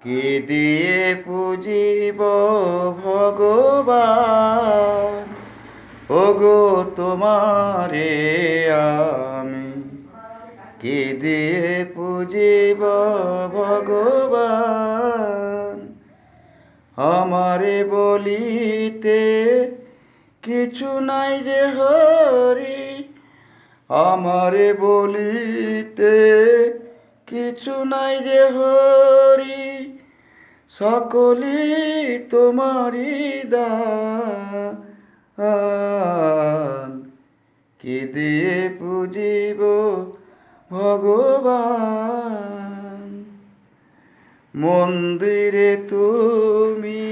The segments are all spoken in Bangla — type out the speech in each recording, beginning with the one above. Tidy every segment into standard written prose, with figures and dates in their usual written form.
কে দিয়ে পুজিব ভগবান, ওগো তোমারে আমি। কে দিয়ে পুজিব ভগবান, আমারে বলিতে কিছু নাই যে হরি, আমারে বলিতে কিছু নাই যে হরি, সকলি তোমারি দান। কে দিয়ে পুজিব ভগবান, মন্দিরে তুমি,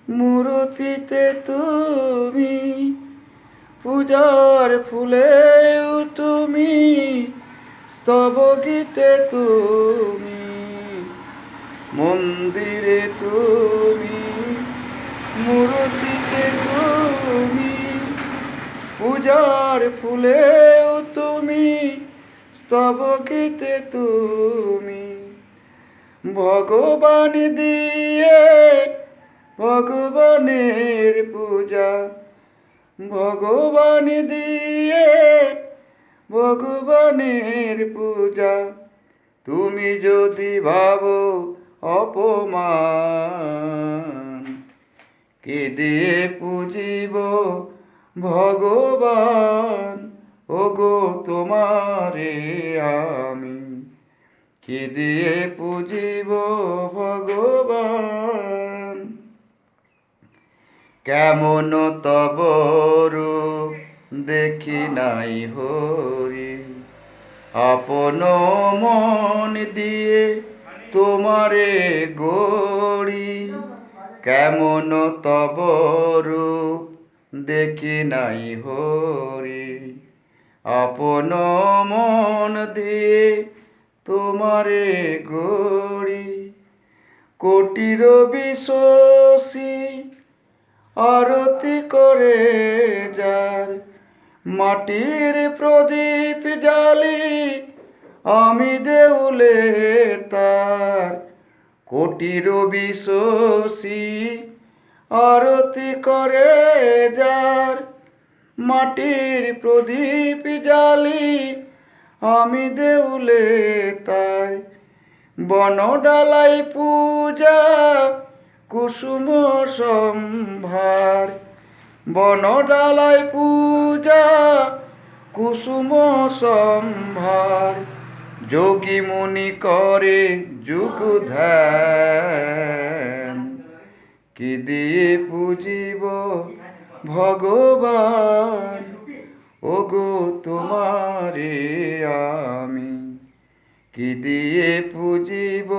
মূর্তিতে তুমি, পূজার ফুলেও তুমি, স্তব গীতে তুমি। মন্দিরে তুমি, মূর্তিতে তুমি, পূজার ফুলেও তুমি, স্তব গীতে তুমি। ভগবান দিয়ে ভগবানের পূজা, ভগবান দিয়ে ভগবানের পূজা, তুমি যদি ভাবো অপমান, কে দিয়ে পুজিব ভগবান, ওগো তোমারে আমি। কে দিয়ে পুজিব ভগবান, কেমন তব রূপ দেখি নাই হরি, আপন মন দিয়ে তোমারে গড়ি। কেমন তব রূপ দেখি নাই হরি, আপন মন দিয়ে তোমারে গড়ি। কোটি রবি শশী আরতি করে যার, মাটির প্রদীপ জ্বালি আমি দেউলে তার। কোটি রবি শশী আরতি করে যার, মাটির প্রদীপ জ্বালি আমি দেউলে তার। বনডালাই পূজা কুসুম সম্ভার, বনডালাই পূজা কুসুম সম্ভার। যোগী মুনি করে যুগ ধ্যান, কে দিয়ে পুজিব ভগবান, ওগো তোমারে আমি। কে দিয়ে পুজিব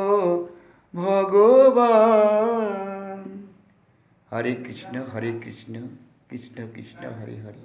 ভগবান। হরে কৃষ্ণ কৃষ্ণ কৃষ্ণ হরে হরে।